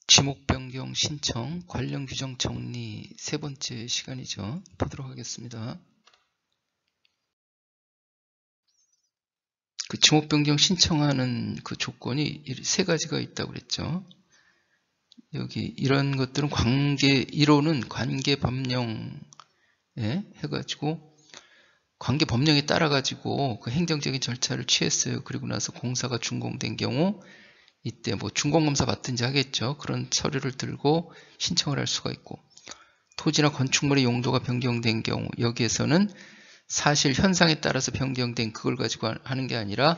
지목 변경 신청 관련 규정 정리 세 번째 시간이죠. 보도록 하겠습니다. 그 지목 변경 신청하는 그 조건이 세 가지가 있다고 그랬죠. 여기 이런 것들은 관계 1호는 관계 법령에 해가지고 관계 법령에 따라 가지고 그 행정적인 절차를 취했어요. 그리고 나서 공사가 준공된 경우 이때 뭐 준공검사 받든지 하겠죠. 그런 서류를 들고 신청을 할 수가 있고, 토지나 건축물의 용도가 변경된 경우 여기에서는 사실 현상에 따라서 변경된 그걸 가지고 하는 게 아니라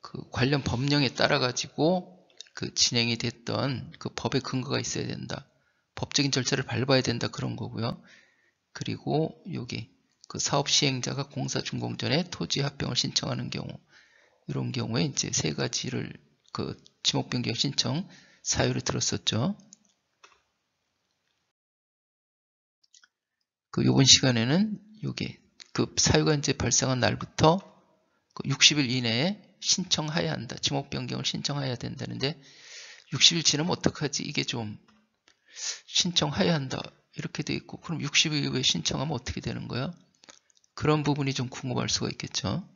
그 관련 법령에 따라 가지고 그 진행이 됐던 그 법의 근거가 있어야 된다. 법적인 절차를 밟아야 된다. 그런 거고요. 그리고 여기 그 사업 시행자가 공사 준공 전에 토지 합병을 신청하는 경우, 이런 경우에 이제 세 가지를 그 지목 변경 신청 사유를 들었었죠. 그 요번 시간에는 요게 그 사유가 이제 발생한 날부터 그 60일 이내에 신청해야 한다. 지목 변경을 신청해야 된다는데 60일 지나면 어떡하지? 이게 좀 신청해야 한다. 이렇게 돼 있고, 그럼 60일 이후에 신청하면 어떻게 되는 거야? 그런 부분이 좀 궁금할 수가 있겠죠.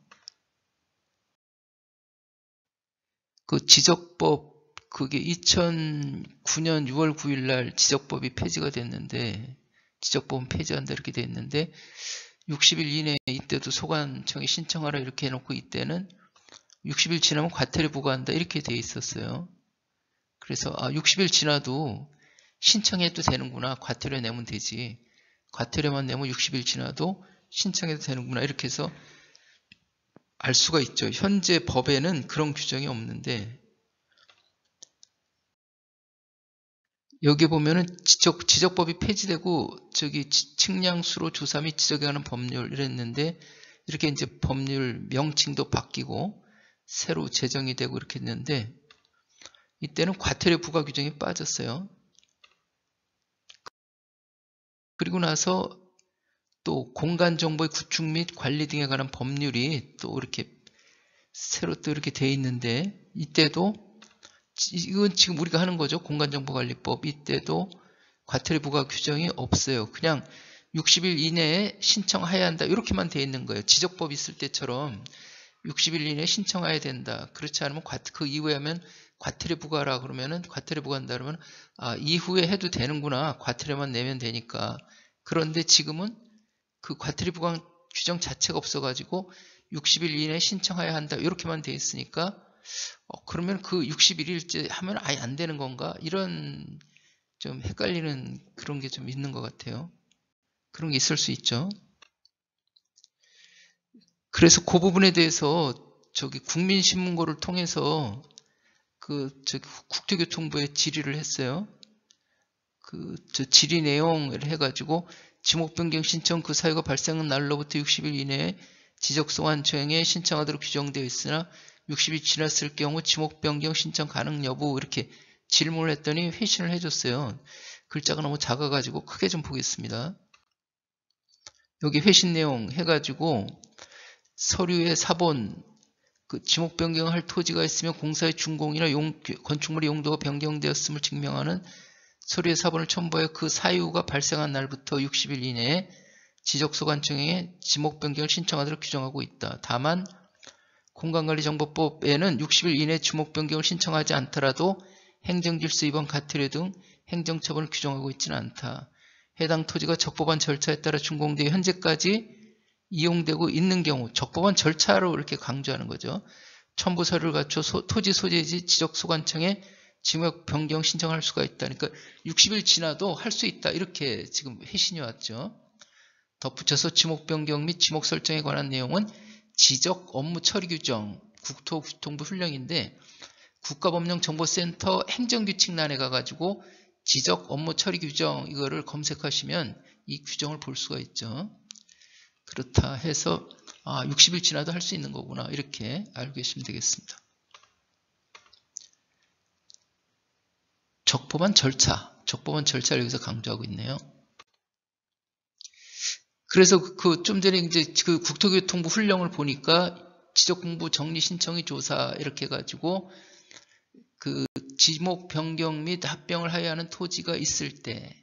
그 지적법, 그게 2009년 6월 9일 날 지적법이 폐지가 됐는데, 지적법은 폐지한다 이렇게 돼 있는데 60일 이내에 이때도 소관청이 신청하라 이렇게 해놓고 이때는 60일 지나면 과태료 부과한다 이렇게 돼 있었어요. 그래서 60일 지나도 신청해도 되는구나. 과태료 내면 되지. 과태료만 내면 60일 지나도 신청해도 되는구나. 이렇게 해서 알 수가 있죠. 현재 법에는 그런 규정이 없는데, 여기 보면은 지적법이 폐지되고 저기 측량수로 조사 및 지적에 관한 법률 이랬는데, 이렇게 이제 법률 명칭도 바뀌고 새로 제정이 되고 이렇게 했는데, 이때는 과태료 부과 규정이 빠졌어요. 그리고 나서 또 공간정보의 구축 및 관리 등에 관한 법률이 또 이렇게 새로 또 이렇게 돼 있는데, 이때도 이건 지금 우리가 하는 거죠. 공간정보관리법. 이때도 과태료 부과 규정이 없어요. 그냥 60일 이내에 신청해야 한다. 이렇게만 돼 있는 거예요. 지적법 있을 때처럼 60일 이내에 신청해야 된다. 그렇지 않으면 그 이후에 하면 과태료 부과라 그러면은 과태료 부과한다 그러면 이후에 해도 되는구나. 과태료만 내면 되니까. 그런데 지금은 그 과태료 부과 규정 자체가 없어가지고 60일 이내에 신청해야 한다. 이렇게만 돼 있으니까 그러면 그 61일째 하면 아예 안 되는 건가? 이런 좀 헷갈리는 그런 게 좀 있는 것 같아요. 그런 게 있을 수 있죠. 그래서 그 부분에 대해서 저기 국민신문고를 통해서 그 저기 국토교통부에 질의를 했어요. 그 저 질의 내용을 해가지고 지목 변경 신청 그 사유가 발생한 날로부터 60일 이내에 지적소관청에 신청하도록 규정되어 있으나 60일 지났을 경우 지목 변경 신청 가능 여부 이렇게 질문을 했더니 회신을 해줬어요. 글자가 너무 작아가지고 크게 좀 보겠습니다. 여기 회신 내용 해가지고 서류의 사본, 그 지목 변경할 토지가 있으면 공사의 준공이나 건축물의 용도가 변경되었음을 증명하는 서류의 사본을 첨부하여 그 사유가 발생한 날부터 60일 이내에 지적소관청에 지목 변경을 신청하도록 규정하고 있다. 다만 공간관리정보법에는 60일 이내 지목 변경을 신청하지 않더라도 행정질서 위반 과태료 등 행정처분을 규정하고 있지는 않다. 해당 토지가 적법한 절차에 따라 준공되어 현재까지 이용되고 있는 경우, 적법한 절차로 이렇게 강조하는 거죠. 첨부 서류를 갖춰 토지 소재지 지적소관청에 지목 변경 신청할 수가 있다. 그러니까 60일 지나도 할 수 있다. 이렇게 지금 회신이 왔죠. 덧붙여서 지목 변경 및 지목 설정에 관한 내용은 지적 업무 처리 규정, 국토교통부 훈령인데 국가법령정보센터 행정규칙란에 가가지고 지적 업무 처리 규정 이거를 검색하시면 이 규정을 볼 수가 있죠. 그렇다 해서 60일 지나도 할 수 있는 거구나 이렇게 알고 계시면 되겠습니다. 적법한 절차를 여기서 강조하고 있네요. 그래서 그 좀 전에 이제 그 국토교통부 훈령을 보니까 지적공부 정리 신청의 조사 이렇게 해가지고 그 지목 변경 및 합병을 하여야 하는 토지가 있을 때,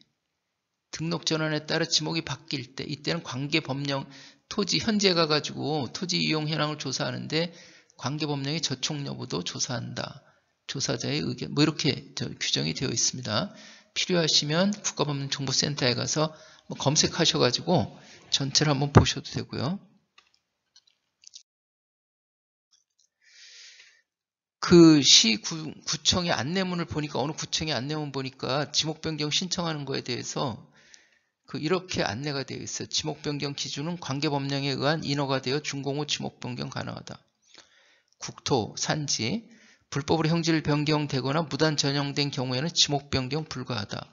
등록 전환에 따라 지목이 바뀔 때, 이때는 관계 법령, 토지 현재 가가지고 토지 이용 현황을 조사하는데 관계 법령의 저촉 여부도 조사한다. 조사자의 의견, 뭐 이렇게 규정이 되어 있습니다. 필요하시면 국가법령정보센터에 가서 검색하셔가지고 전체를 한번 보셔도 되고요. 그 시구청의 안내문을 보니까, 어느 구청의 안내문 보니까 지목 변경 신청하는 거에 대해서 이렇게 안내가 되어 있어요. 지목 변경 기준은 관계 법령에 의한 인허가 되어 준공 후 지목 변경 가능하다. 국토, 산지, 불법으로 형질 변경되거나 무단 전용된 경우에는 지목 변경 불가하다.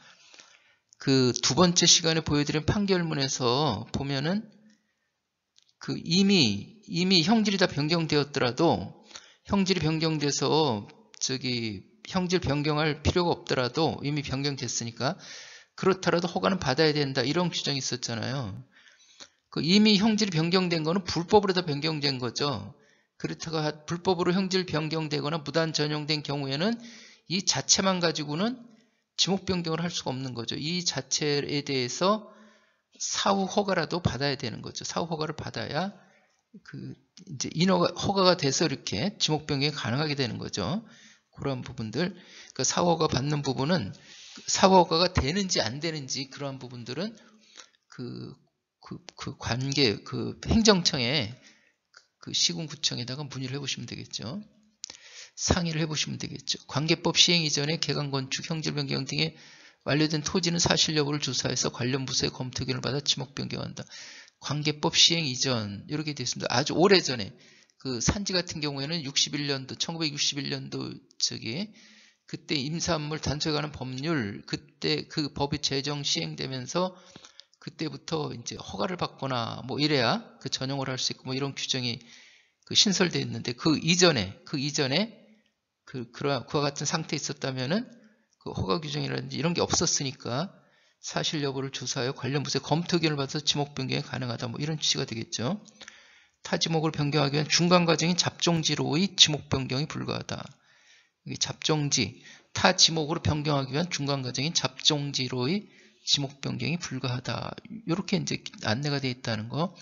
그 두 번째 시간에 보여드린 판결문에서 보면은 이미 형질이 다 변경되었더라도, 형질이 변경돼서 형질 변경할 필요가 없더라도 이미 변경됐으니까 그렇더라도 허가는 받아야 된다, 이런 규정이 있었잖아요. 이미 형질이 변경된 거는 불법으로 다 변경된 거죠. 그렇다가 불법으로 형질 변경되거나 무단 전용된 경우에는 이 자체만 가지고는 지목 변경을 할 수가 없는 거죠. 이 자체에 대해서 사후 허가라도 받아야 되는 거죠. 사후 허가를 받아야 이제 허가가 돼서 이렇게 지목 변경이 가능하게 되는 거죠. 그러한 부분들, 사후 허가 받는 부분은, 사후 허가가 되는지 안 되는지, 그러한 부분들은 관계 행정청에, 시군구청에다가 문의를 해보시면 되겠죠. 상의를 해보시면 되겠죠. 관계법 시행 이전에 개관 건축, 형질 변경 등에 완료된 토지는 사실 여부를 조사해서 관련 부서의 검토 의견을 받아 지목 변경한다. 관계법 시행 이전, 이렇게 되어 있습니다. 아주 오래전에, 산지 같은 경우에는 1961년도 그때 임산물 단속에 관한 법률, 그때 그 법이 제정 시행되면서 그때부터 이제 허가를 받거나 뭐 이래야 전용을 할 수 있고, 뭐 이런 규정이 신설되어 있는데, 그 이전에 그와 같은 상태에 있었다면은 허가 규정이라든지 이런 게 없었으니까 사실 여부를 조사하여 관련 부서의 검토 의견을 받아서 지목 변경이 가능하다, 뭐 이런 취지가 되겠죠. 타 지목을 변경하기 위한 중간 과정인 잡종지로의 지목 변경이 불가하다. 잡종지, 타 지목으로 변경하기 위한 중간 과정인 잡종지로의 지목 변경이 불가하다. 이렇게 이제 안내가 되어 있다는 거.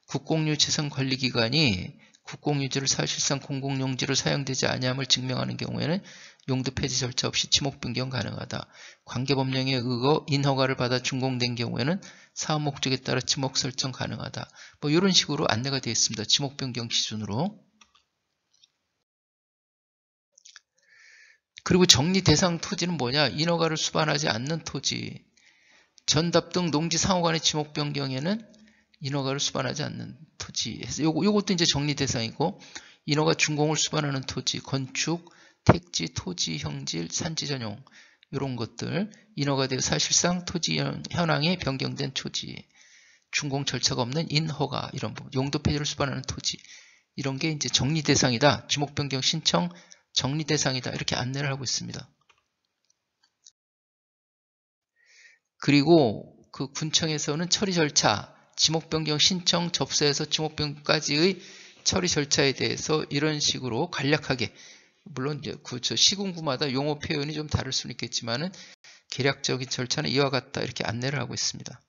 국공유 재산관리기관이 국공유지를 사실상 공공용지로 사용되지 아니함을 증명하는 경우에는 용도 폐지 절차 없이 지목 변경 가능하다. 관계법령에 의거 인허가를 받아 준공된 경우에는 사업 목적에 따라 지목 설정 가능하다. 뭐 이런 식으로 안내가 되어 있습니다. 지목 변경 기준으로. 그리고 정리 대상 토지는 뭐냐? 인허가를 수반하지 않는 토지. 전답 등 농지 상호간의 지목 변경에는 인허가를 수반하지 않는 토지. 요것도 이제 정리 대상이고, 인허가 준공을 수반하는 토지, 건축, 택지, 토지, 형질, 산지 전용, 이런 것들, 인허가 되어 사실상 토지 현황이 변경된 토지, 준공 절차가 없는 인허가, 이런 부분, 용도 폐지를 수반하는 토지, 이런 게 이제 정리 대상이다. 지목 변경 신청 정리 대상이다. 이렇게 안내를 하고 있습니다. 그리고 그 군청에서는 처리 절차, 지목 변경 신청 접수해서 지목 변경까지의 처리 절차에 대해서 이런 식으로 간략하게, 물론 이제 시군구마다 용어 표현이 좀 다를 수는 있겠지만은 개략적인 절차는 이와 같다, 이렇게 안내를 하고 있습니다.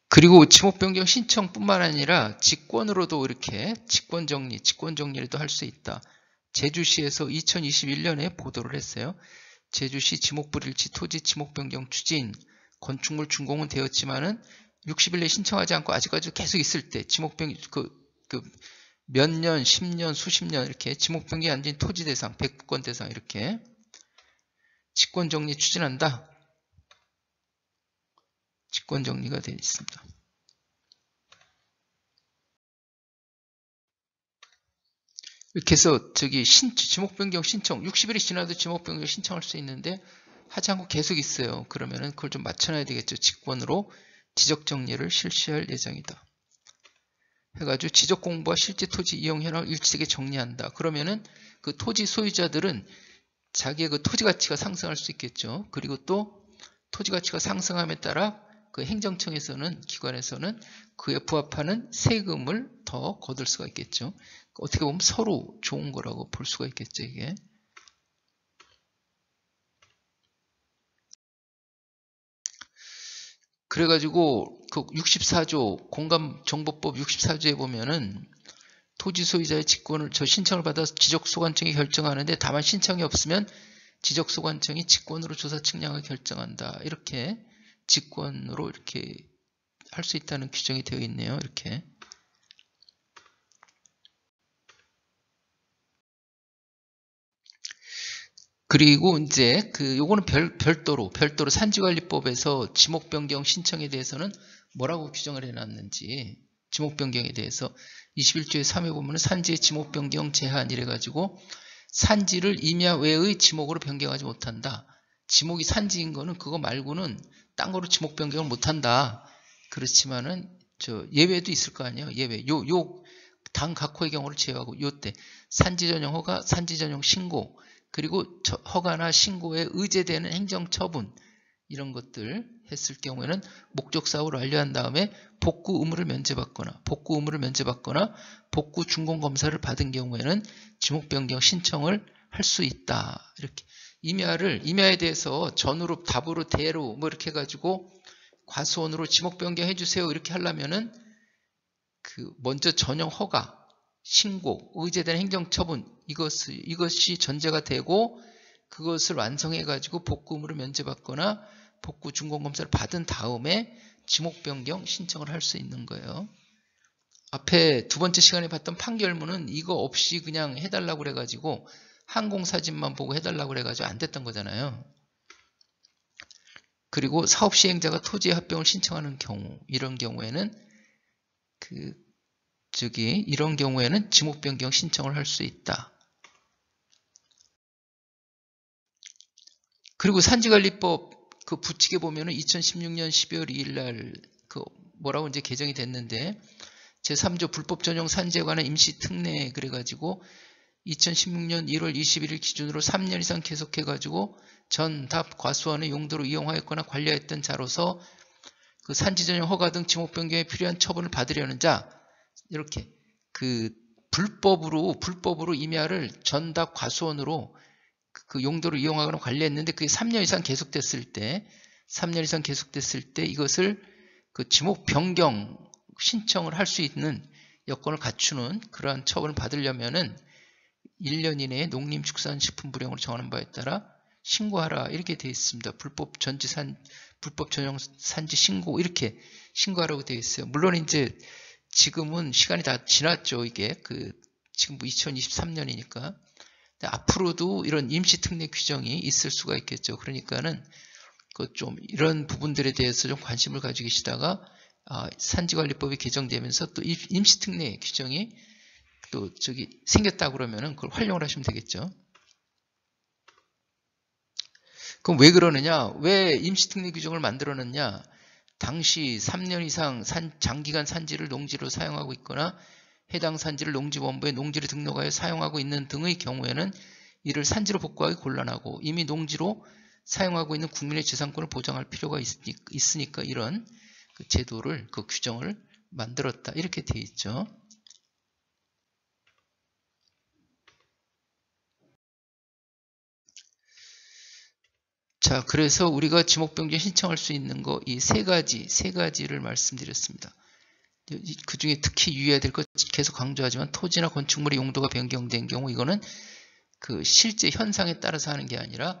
그리고 지목 변경 신청뿐만 아니라 직권으로도 이렇게 직권 정리도 할 수 있다. 제주시에서 2021년에 보도를 했어요. 제주시 지목불일치 토지 지목 변경 추진, 건축물 준공은 되었지만은 60일 내에 신청하지 않고 아직까지 계속 있을 때 지목 변경 몇 년, 10년, 수십 년 이렇게 지목 변경이 안 된 토지 대상, 백부권 대상 이렇게 직권 정리 추진한다. 직권 정리가 되어 있습니다. 이렇게 해서 지목 변경 신청 60일이 지나도 지목 변경 신청할 수 있는데 하지 않고 계속 있어요. 그러면은 그걸 좀 맞춰놔야 되겠죠. 직권으로 지적 정리를 실시할 예정이다. 해가지고 지적 공부와 실제 토지 이용 현황을 일치되게 정리한다. 그러면은 그 토지 소유자들은 자기의 그 토지 가치가 상승할 수 있겠죠. 그리고 또 토지 가치가 상승함에 따라 그 행정청에서는, 기관에서는 그에 부합하는 세금을 더 거둘 수가 있겠죠. 어떻게 보면 서로 좋은 거라고 볼 수가 있겠죠, 이게. 그래가지고 그 64조 공감정보법 64조에 보면은 토지 소유자의 직권을 신청을 받아서 지적소관청이 결정하는데 다만 신청이 없으면 지적소관청이 직권으로 조사 측량을 결정한다. 이렇게 직권으로 이렇게 할 수 있다는 규정이 되어 있네요. 이렇게. 그리고 이제 요거는 별도로 산지관리법에서 지목 변경 신청에 대해서는 뭐라고 규정을 해놨는지, 지목 변경에 대해서 21조의 3에 보면 산지의 지목 변경 제한 이래가지고 산지를 임야 외의 지목으로 변경하지 못한다. 지목이 산지인 거는 그거 말고는 딴 거로 지목 변경을 못한다. 그렇지만은 예외도 있을 거 아니에요. 예외. 당 각호의 경우를 제외하고 요때 산지 전용 허가, 산지 전용 신고, 그리고 허가나 신고에 의제되는 행정처분 이런 것들 했을 경우에는 목적 사업을 완료한 다음에 복구 의무를 면제받거나 복구 준공검사를 받은 경우에는 지목 변경 신청을 할 수 있다. 이렇게 임야에 대해서 전으로 답으로 대로 뭐 이렇게 해가지고 과수원으로 지목 변경 해주세요 이렇게 하려면은 먼저 전용 허가, 신고, 의제된 행정처분 이것이 전제가 되고 그것을 완성해 가지고 복구 의무를 면제받거나 복구 준공검사를 받은 다음에 지목 변경 신청을 할 수 있는 거예요. 앞에 두 번째 시간에 봤던 판결문은 이거 없이 그냥 해달라고 그래가지고 항공사진만 보고 해달라고 그래가지고 안 됐던 거잖아요. 그리고 사업 시행자가 토지의 합병을 신청하는 경우, 이런 경우에는 이런 경우에는 지목 변경 신청을 할 수 있다. 그리고 산지관리법 부칙에 보면은 2016년 12월 2일 날 뭐라고 이제 개정이 됐는데 제3조 불법 전용 산지에 관한 임시 특례 그래가지고 2016년 1월 21일 기준으로 3년 이상 계속해가지고 전답 과수원의 용도로 이용하였거나 관리하였던 자로서 산지 전용 허가 등 지목 변경에 필요한 처분을 받으려는 자, 이렇게 불법으로 임야를 전답 과수원으로 그 용도로 이용하거나 관리했는데 그게 3년 이상 계속됐을 때 이것을 지목 변경 신청을 할 수 있는 여건을 갖추는 그러한 처분을 받으려면은 1년 이내에 농림축산식품부령으로 정하는 바에 따라 신고하라 이렇게 되어 있습니다. 불법 전용 산지 신고 이렇게 신고하라고 되어 있어요. 물론 이제 지금은 시간이 다 지났죠. 이게 지금 2023년이니까 앞으로도 이런 임시특례 규정이 있을 수가 있겠죠. 그러니까는 좀 이런 부분들에 대해서 좀 관심을 가지고 계시다가 산지관리법이 개정되면서 또 임시특례 규정이 또 생겼다 그러면은 그걸 활용을 하시면 되겠죠. 그럼 왜 그러느냐? 왜 임시특례 규정을 만들어놨냐? 당시 3년 이상 장기간 산지를 농지로 사용하고 있거나 해당 산지를 농지본부에 농지를 등록하여 사용하고 있는 등의 경우에는 이를 산지로 복구하기 곤란하고 이미 농지로 사용하고 있는 국민의 재산권을 보장할 필요가 있으니까 이런 제도를 규정을 만들었다 이렇게 되어 있죠. 자, 그래서 우리가 지목 변경 신청할 수 있는 거 이 세 가지를 말씀드렸습니다. 그 중에 특히 유의해야 될 것 계속 강조하지만 토지나 건축물의 용도가 변경된 경우 이거는 실제 현상에 따라서 하는 게 아니라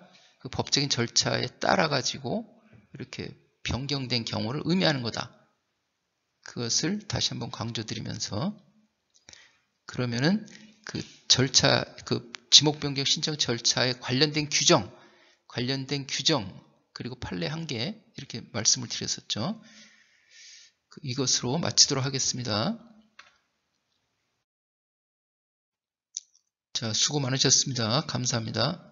법적인 절차에 따라 가지고 이렇게 변경된 경우를 의미하는 거다. 그것을 다시 한번 강조드리면서 그러면은 절차 지목 변경 신청 절차에 관련된 규정 그리고 판례 1개 이렇게 말씀을 드렸었죠. 이것으로 마치도록 하겠습니다. 자, 수고 많으셨습니다. 감사합니다.